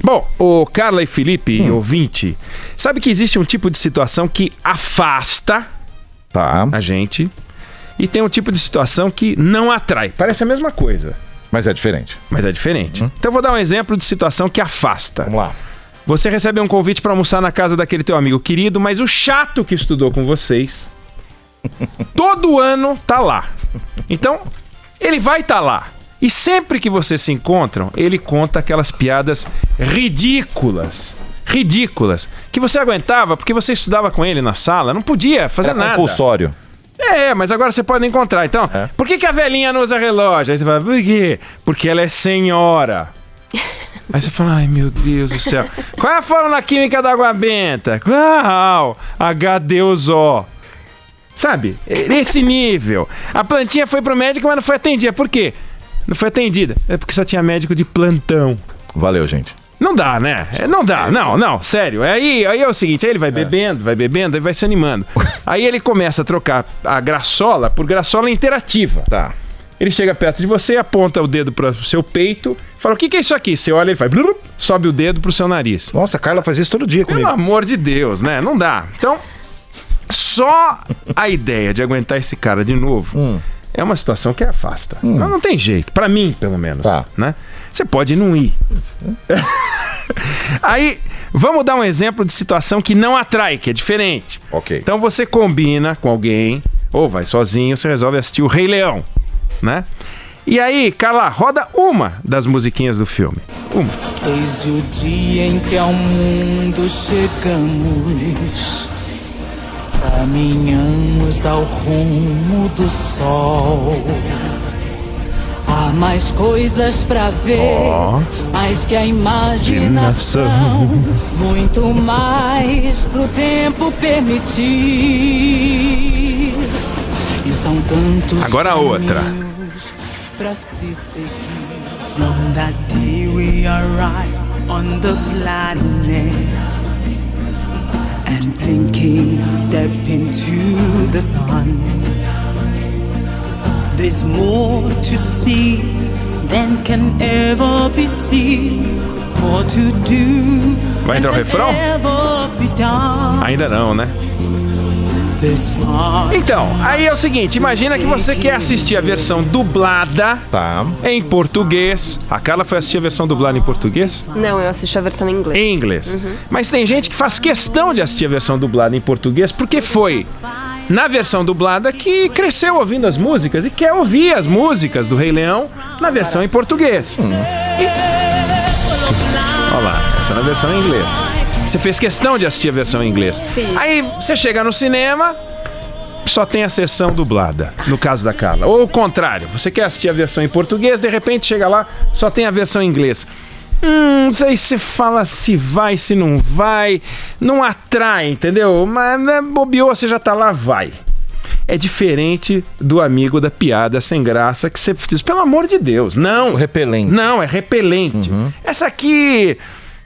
Bom, o Carla e Felipe, ouvinte, sabe que existe um tipo de situação que afasta a gente e tem um tipo de situação que não atrai. Parece a mesma coisa. Mas é diferente. Então eu vou dar um exemplo de situação que afasta. Vamos lá. Você recebe um convite para almoçar na casa daquele teu amigo querido, mas o chato que estudou com vocês todo ano tá lá. Então, ele vai estar lá. E sempre que vocês se encontram, ele conta aquelas piadas ridículas, que você aguentava porque você estudava com ele na sala, não podia fazer nada. Compulsório. Mas agora você pode encontrar. Então, por que a velhinha não usa relógio? Aí você fala, por quê? Porque ela é senhora. Aí você fala, ai meu Deus do céu. Qual é a fórmula química da água benta? Qual? H2O. Sabe? Nesse nível. A plantinha foi pro médico, mas não foi atendida. Por quê? Não foi atendida. É porque só tinha médico de plantão. Valeu, gente. Não dá, né? Não dá. Não, sério. Aí é o seguinte, aí ele vai bebendo, aí vai se animando. Aí ele começa a trocar a graçola por graçola interativa. Tá. Ele chega perto de você, aponta o dedo pro seu peito, fala, o que é isso aqui? Você olha, ele faz, sobe o dedo pro seu nariz. Nossa, a Carla faz isso todo dia comigo. Pelo amor de Deus, né? Não dá. Então, só a ideia de aguentar esse cara de novo é uma situação que afasta. Não tem jeito. Pra mim, pelo menos. Tá. Né? Você pode não ir. Aí, vamos dar um exemplo de situação que não atrai, que é diferente. Ok. Então você combina com alguém, ou vai sozinho, você resolve assistir o Rei Leão, né? E aí, Carla, roda uma das musiquinhas do filme. Uma. Desde o dia em que ao mundo chegamos, caminhamos ao rumo do sol. Há mais coisas pra ver, mais que a imaginação, muito mais pro tempo permitir. E são tantos agora a outra. Pra se seguir. From that day we arrived on the planet, and blinking step into the sun. There's more to see than can ever be seen. More to do. Vai entrar o refrão? Ainda não, né? Então, aí é o seguinte, imagina que você quer assistir a versão dublada em português. A Carla foi assistir a versão dublada em português? Não, eu assisti a versão em inglês. Em inglês. Mas tem gente que faz questão de assistir a versão dublada em português porque foi na versão dublada que cresceu ouvindo as músicas e quer ouvir as músicas do Rei Leão na versão em português. Olha lá, essa é na versão em inglês. Você fez questão de assistir a versão em inglês. Fiz. Aí você chega no cinema, só tem a sessão dublada, no caso da Carla. Ou o contrário, você quer assistir a versão em português, de repente chega lá, só tem a versão em inglês. Aí você fala se vai, se não vai, não atrai, entendeu? Mas bobeou, você já tá lá, vai. É diferente do amigo da piada sem graça que você diz, pelo amor de Deus, não. Repelente. Não, é repelente. Essa aqui,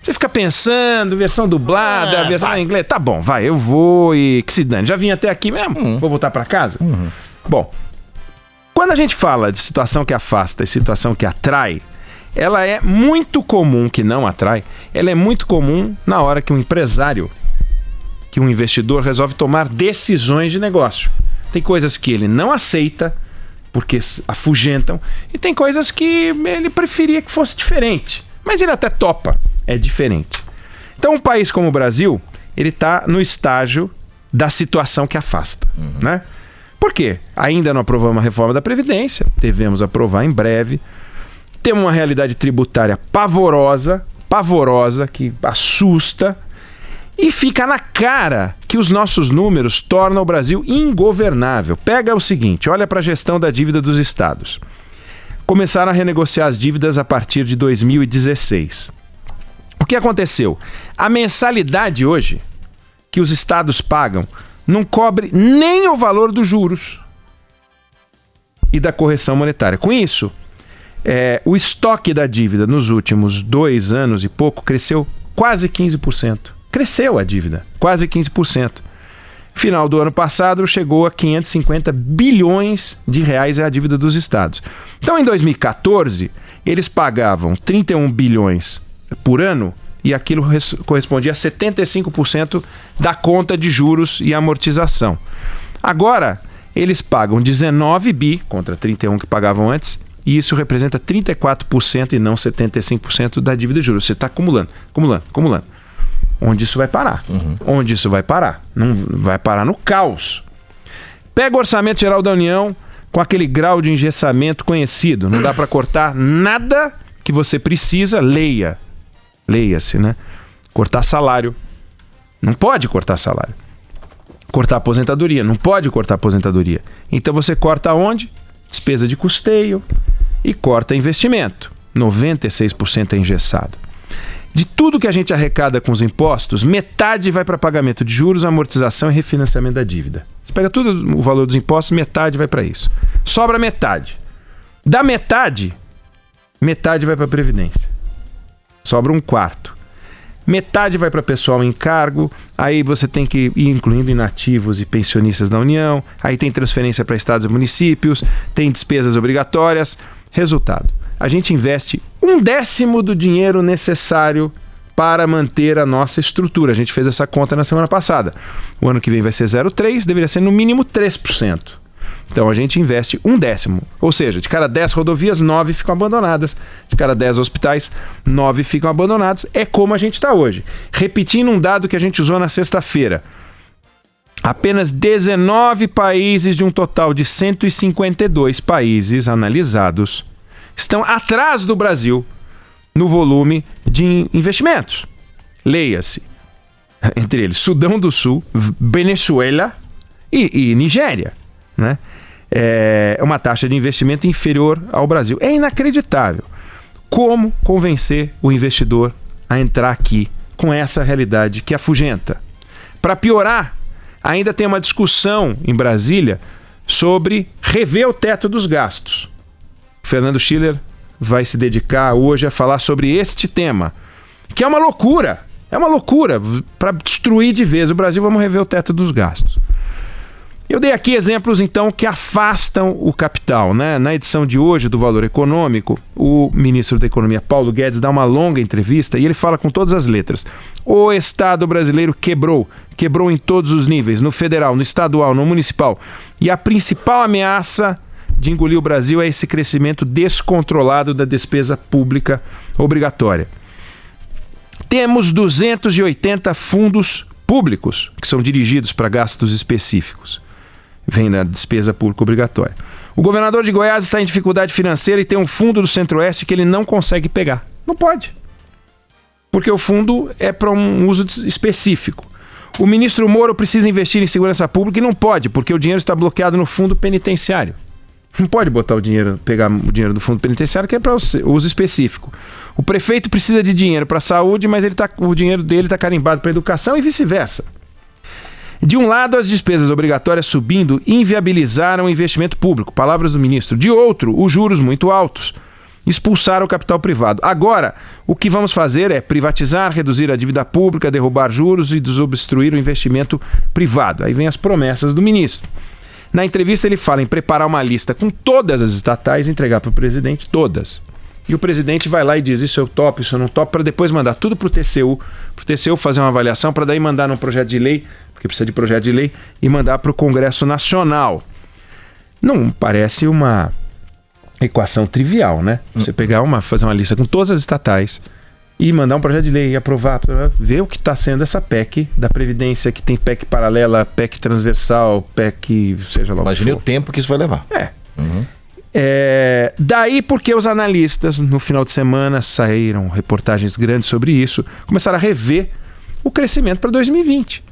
você fica pensando, versão dublada, versão em inglês. Tá bom, vai, eu vou e que se dane. Já vim até aqui mesmo, vou voltar pra casa? Bom, quando a gente fala de situação que afasta e situação que atrai, ela é muito comum, que não atrai, ela é muito comum na hora que um empresário, que um investidor resolve tomar decisões de negócio. Tem coisas que ele não aceita, porque afugentam, e tem coisas que ele preferia que fosse diferente. Mas ele até topa, é diferente. Então um país como o Brasil, ele está no estágio da situação que afasta, né? Por quê? Ainda não aprovamos a reforma da Previdência, devemos aprovar em breve. Temos uma realidade tributária pavorosa, que assusta, e fica na cara que os nossos números tornam o Brasil ingovernável. Pega o seguinte, olha para a gestão da dívida dos estados. Começaram a renegociar as dívidas a partir de 2016. O que aconteceu? A mensalidade hoje que os estados pagam não cobre nem o valor dos juros e da correção monetária. Com isso, o estoque da dívida nos últimos 2 anos e pouco cresceu quase 15%. Cresceu a dívida, quase 15%. Final do ano passado chegou a 550 bilhões de reais a dívida dos estados. Então, em 2014, eles pagavam 31 bilhões por ano e aquilo correspondia a 75% da conta de juros e amortização. Agora, eles pagam 19 bi contra 31 que pagavam antes, e isso representa 34% e não 75% da dívida de juros. Você está acumulando. Onde isso vai parar? Onde isso vai parar? Não vai parar no caos. Pega o Orçamento Geral da União com aquele grau de engessamento conhecido. Não dá para cortar nada que você precisa. Leia-se, né? Cortar salário. Não pode cortar salário. Cortar aposentadoria. Não pode cortar aposentadoria. Então você corta onde? Despesa de custeio e corta investimento. 96% é engessado. De tudo que a gente arrecada com os impostos, metade vai para pagamento de juros, amortização e refinanciamento da dívida. Você pega todo o valor dos impostos, metade vai para isso. Sobra metade. Da metade vai para a Previdência. Sobra um quarto. Metade vai para pessoal em cargo, aí você tem que ir incluindo inativos e pensionistas da União, aí tem transferência para estados e municípios, tem despesas obrigatórias. Resultado, a gente investe 1/10 do dinheiro necessário para manter a nossa estrutura. A gente fez essa conta na semana passada. O ano que vem vai ser 0,3%, deveria ser no mínimo 3%. Então a gente investe 1/10. Ou seja, de cada 10 rodovias, 9 ficam abandonadas. De cada 10 hospitais, 9 ficam abandonados. É como a gente está hoje. Repetindo um dado que a gente usou na sexta-feira. Apenas 19 países de um total de 152 países analisados estão atrás do Brasil no volume de investimentos. Leia-se. Entre eles, Sudão do Sul, Venezuela e Nigéria, né? É uma taxa de investimento inferior ao Brasil. É inacreditável. Como convencer o investidor a entrar aqui com essa realidade que afugenta? Para piorar, ainda tem uma discussão em Brasília sobre rever o teto dos gastos. Fernando Schiller vai se dedicar hoje a falar sobre este tema, que é uma loucura. É uma loucura para destruir de vez o Brasil. Vamos rever o teto dos gastos. Eu dei aqui exemplos, então, que afastam o capital, né? Na edição de hoje do Valor Econômico, o ministro da Economia, Paulo Guedes, dá uma longa entrevista e ele fala com todas as letras. O Estado brasileiro quebrou em todos os níveis, no federal, no estadual, no municipal. E a principal ameaça de engolir o Brasil é esse crescimento descontrolado da despesa pública obrigatória. Temos 280 fundos públicos que são dirigidos para gastos específicos. Vem da despesa pública obrigatória. O governador de Goiás está em dificuldade financeira e tem um fundo do Centro-Oeste que ele não consegue pegar. Não pode. Porque o fundo é para um uso específico. O ministro Moro precisa investir em segurança pública e não pode, porque o dinheiro está bloqueado no fundo penitenciário. Não pode botar o dinheiro, pegar o dinheiro do fundo penitenciário, que é para uso específico. O prefeito precisa de dinheiro para a saúde, mas o dinheiro dele está carimbado para a educação e vice-versa. De um lado, as despesas obrigatórias subindo inviabilizaram o investimento público, palavras do ministro. De outro, os juros muito altos expulsaram o capital privado. Agora, o que vamos fazer é privatizar, reduzir a dívida pública, derrubar juros e desobstruir o investimento privado. Aí vem as promessas do ministro. Na entrevista ele fala em preparar uma lista com todas as estatais e entregar para o presidente, todas. E o presidente vai lá e diz, isso eu topo, isso eu não topo, para depois mandar tudo para o TCU fazer uma avaliação, para daí mandar num projeto de lei, porque precisa de projeto de lei, e mandar para o Congresso Nacional. Não parece uma equação trivial, né? Você fazer uma lista com todas as estatais e mandar um projeto de lei e aprovar, ver o que está sendo essa PEC da Previdência, que tem PEC paralela, PEC transversal, PEC, seja lá o que for. Imagine o tempo que isso vai levar. Daí porque os analistas, no final de semana, saíram reportagens grandes sobre isso, começaram a rever o crescimento para 2020.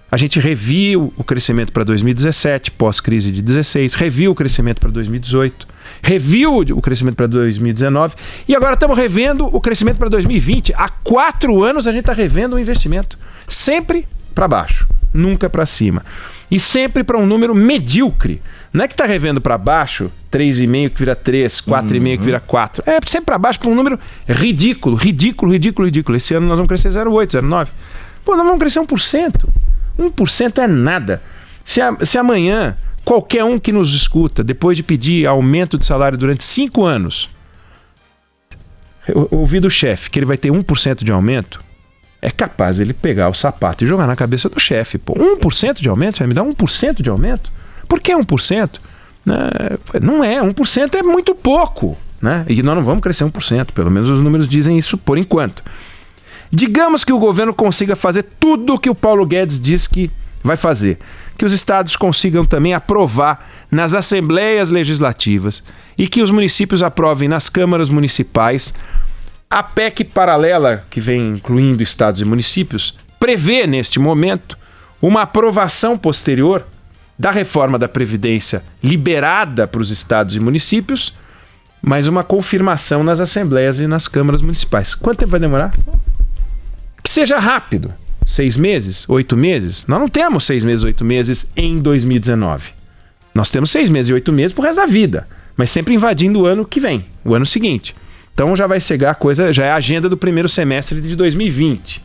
A gente reviu o crescimento para 2017, pós-crise de 16, reviu o crescimento para 2018, reviu o crescimento para 2019 e agora estamos revendo o crescimento para 2020. Há 4 anos a gente está revendo o investimento. Sempre para baixo, nunca para cima. E sempre para um número medíocre. Não é que está revendo para baixo, 3,5 que vira 3, 4,5 que vira 4. É sempre para baixo para um número ridículo. Esse ano nós vamos crescer 0,8, 0,9. Pô, nós vamos crescer 1%. 1% é nada. Se amanhã qualquer um que nos escuta, depois de pedir aumento de salário durante 5 anos, ouvir do chefe que ele vai ter 1% de aumento, é capaz ele pegar o sapato e jogar na cabeça do chefe. Pô, 1% de aumento? Você vai me dar 1% de aumento? Por que 1%? Não é, 1% é muito pouco, né? E nós não vamos crescer 1%, pelo menos os números dizem isso por enquanto. Digamos que o governo consiga fazer tudo o que o Paulo Guedes diz que vai fazer, que os estados consigam também aprovar nas assembleias legislativas e que os municípios aprovem nas câmaras municipais. A PEC paralela, que vem incluindo estados e municípios, prevê neste momento uma aprovação posterior da reforma da Previdência liberada para os estados e municípios, mas uma confirmação nas assembleias e nas câmaras municipais. Quanto tempo vai demorar? Que seja rápido. 6 meses? 8 meses? Nós não temos 6 meses, 8 meses em 2019. Nós temos 6 meses e 8 meses pro resto da vida, mas sempre invadindo o ano que vem, o ano seguinte. Então já vai chegar a coisa, já é a agenda do primeiro semestre de 2020.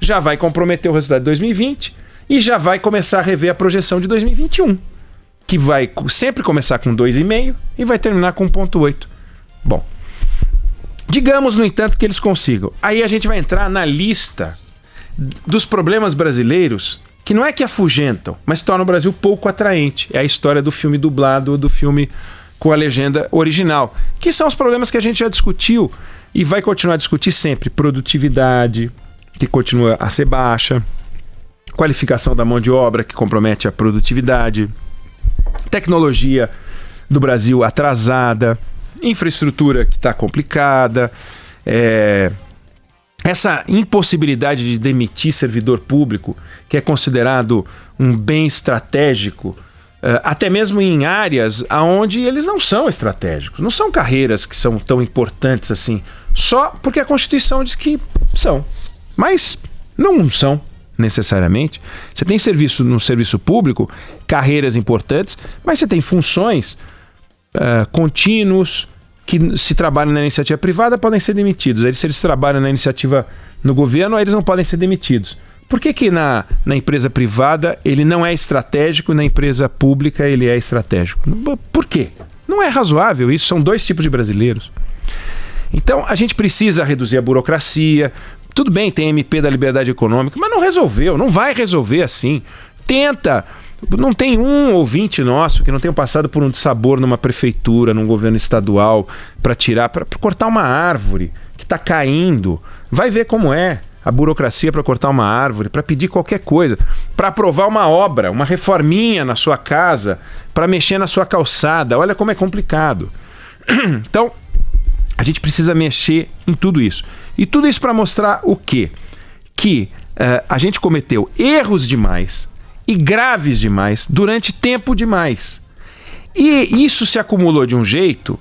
Já vai comprometer o resultado de 2020 e já vai começar a rever a projeção de 2021, que vai sempre começar com 2,5 e vai terminar com 1,8. Bom, digamos, no entanto, que eles consigam. Aí a gente vai entrar na lista dos problemas brasileiros que não é que afugentam, mas tornam o Brasil pouco atraente. É a história do filme dublado ou do filme com a legenda original, que são os problemas que a gente já discutiu e vai continuar a discutir sempre. Produtividade, que continua a ser baixa, qualificação da mão de obra, que compromete a produtividade, tecnologia do Brasil atrasada, infraestrutura que está complicada, essa impossibilidade de demitir servidor público, que é considerado um bem estratégico, até mesmo em áreas onde eles não são estratégicos, não são carreiras que são tão importantes assim, só porque a Constituição diz que são, mas não são necessariamente. Você tem no serviço público, carreiras importantes, mas você tem funções contínuos que, se trabalham na iniciativa privada, podem ser demitidos. Se eles trabalham na iniciativa no governo, aí eles não podem ser demitidos. Por que na empresa privada ele não é estratégico e na empresa pública ele é estratégico? Por quê? Não é razoável isso, são 2 tipos de brasileiros. Então a gente precisa reduzir a burocracia. Tudo bem, tem MP da Liberdade Econômica, mas não resolveu, não vai resolver assim. Tenta. Não tem um ouvinte nosso que não tenha passado por um dissabor numa prefeitura, num governo estadual, para cortar uma árvore que está caindo. Vai ver como é a burocracia para cortar uma árvore, para pedir qualquer coisa, para aprovar uma obra, uma reforminha na sua casa, para mexer na sua calçada. Olha como é complicado. Então, a gente precisa mexer em tudo isso. E tudo isso para mostrar o quê? Que a gente cometeu erros demais e graves demais durante tempo demais. E isso se acumulou de um jeito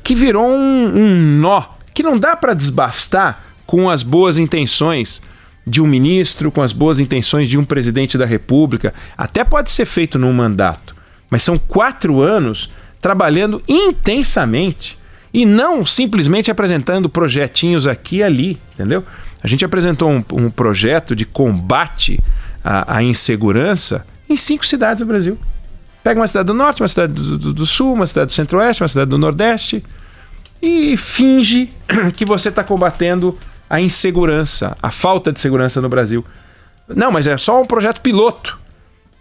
que virou um nó que não dá para desbastar com as boas intenções de um ministro, com as boas intenções de um presidente da República. Até pode ser feito num mandato, mas são 4 anos trabalhando intensamente e não simplesmente apresentando projetinhos aqui e ali, entendeu? A gente apresentou um projeto de combate à insegurança em 5 cidades do Brasil. Pega uma cidade do Norte, uma cidade do Sul, uma cidade do Centro-Oeste, uma cidade do Nordeste e finge que você está combatendo a insegurança, a falta de segurança no Brasil. Não, mas é só um projeto piloto.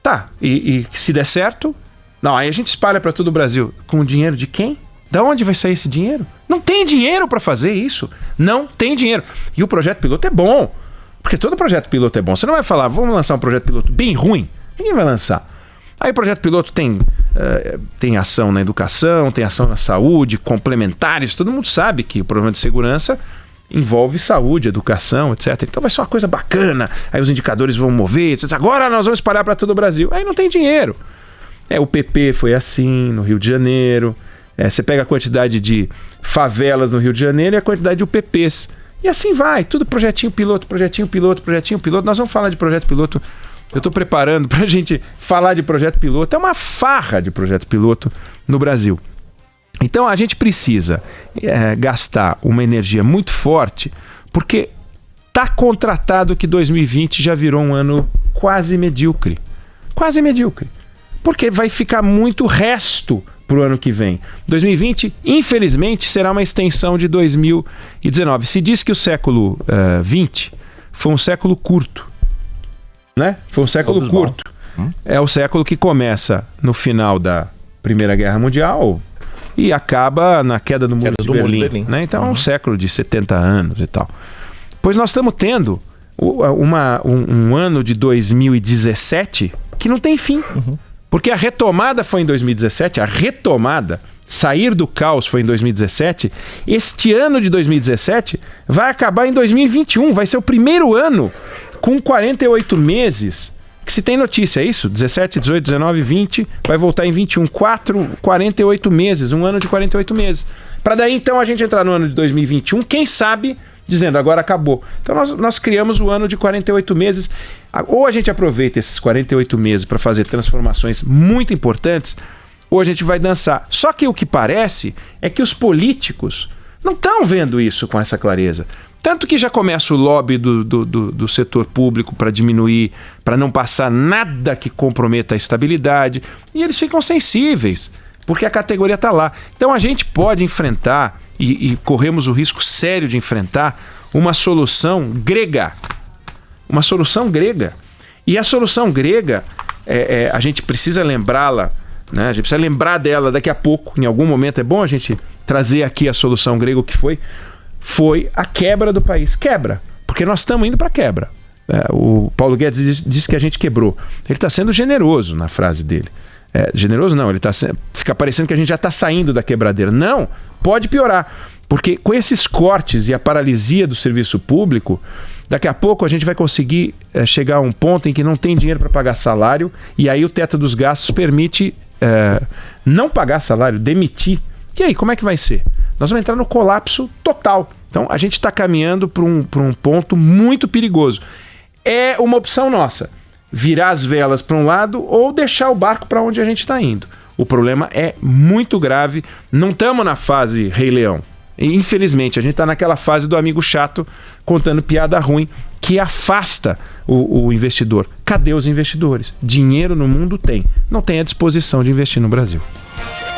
Tá, e se der certo, não, aí a gente espalha para todo o Brasil. Com o dinheiro de quem? Da onde vai sair esse dinheiro? Não tem dinheiro para fazer isso. Não tem dinheiro. E o projeto piloto é bom, porque todo projeto piloto é bom. Você não vai falar, vamos lançar um projeto piloto bem ruim. Ninguém vai lançar. Aí o projeto piloto tem ação na educação, tem ação na saúde, complementares. Todo mundo sabe que o problema de segurança envolve saúde, educação, etc. Então vai ser uma coisa bacana. Aí os indicadores vão mover. Agora nós vamos espalhar para todo o Brasil. Aí não tem dinheiro. O PP foi assim no Rio de Janeiro. Você pega a quantidade de favelas no Rio de Janeiro e a quantidade de UPPs. E assim vai. Tudo projetinho piloto, projetinho piloto, projetinho piloto. Nós vamos falar de projeto piloto. Eu estou preparando para a gente falar de projeto piloto. É uma farra de projeto piloto no Brasil. Então a gente precisa gastar uma energia muito forte, porque está contratado que 2020 já virou um ano quase medíocre. Quase medíocre. Porque vai ficar muito resto para o ano que vem. 2020, infelizmente, será uma extensão de 2019. Se diz que o século XX foi um século curto. Né? Foi um século curto. É o século que começa no final da Primeira Guerra Mundial e acaba na queda do Muro de Berlim. Né? Então é um século de 70 anos e tal. Pois nós estamos tendo um ano de 2017 que não tem fim. Porque a retomada foi em 2017, sair do caos foi em 2017. Este ano de 2017 vai acabar em 2021, vai ser o primeiro ano com 48 meses que se tem notícia, é isso? 17, 18, 19, 20, vai voltar em 21, 48 meses, um ano de 48 meses. Para daí então a gente entrar no ano de 2021, quem sabe, dizendo agora acabou. Então nós criamos o ano de 48 meses, ou a gente aproveita esses 48 meses para fazer transformações muito importantes, ou a gente vai dançar. Só que o que parece é que os políticos não estão vendo isso com essa clareza. Tanto que já começa o lobby do setor público para diminuir, para não passar nada que comprometa a estabilidade. E eles ficam sensíveis, porque a categoria está lá. Então a gente pode enfrentar, e corremos o risco sério de enfrentar, uma solução grega. Uma solução grega. E a solução grega, a gente precisa lembrá-la, né? A gente precisa lembrar dela daqui a pouco, em algum momento. É bom a gente trazer aqui a solução grega, o que foi a quebra do país. Quebra, porque nós estamos indo para quebra. O Paulo Guedes disse que a gente quebrou. Ele está sendo generoso na frase dele. Generoso não, fica parecendo que a gente já está saindo da quebradeira. Não, pode piorar. Porque com esses cortes e a paralisia do serviço público, daqui a pouco a gente vai conseguir chegar a um ponto em que não tem dinheiro para pagar salário, e aí o teto dos gastos permite não pagar salário, demitir. E aí, como é que vai ser? Nós vamos entrar no colapso total. Então, a gente está caminhando para um ponto muito perigoso. É uma opção nossa, virar as velas para um lado ou deixar o barco para onde a gente está indo. O problema é muito grave. Não estamos na fase Rei Leão. E, infelizmente, a gente está naquela fase do amigo chato contando piada ruim que afasta o investidor. Cadê os investidores? Dinheiro no mundo tem. Não tem a disposição de investir no Brasil.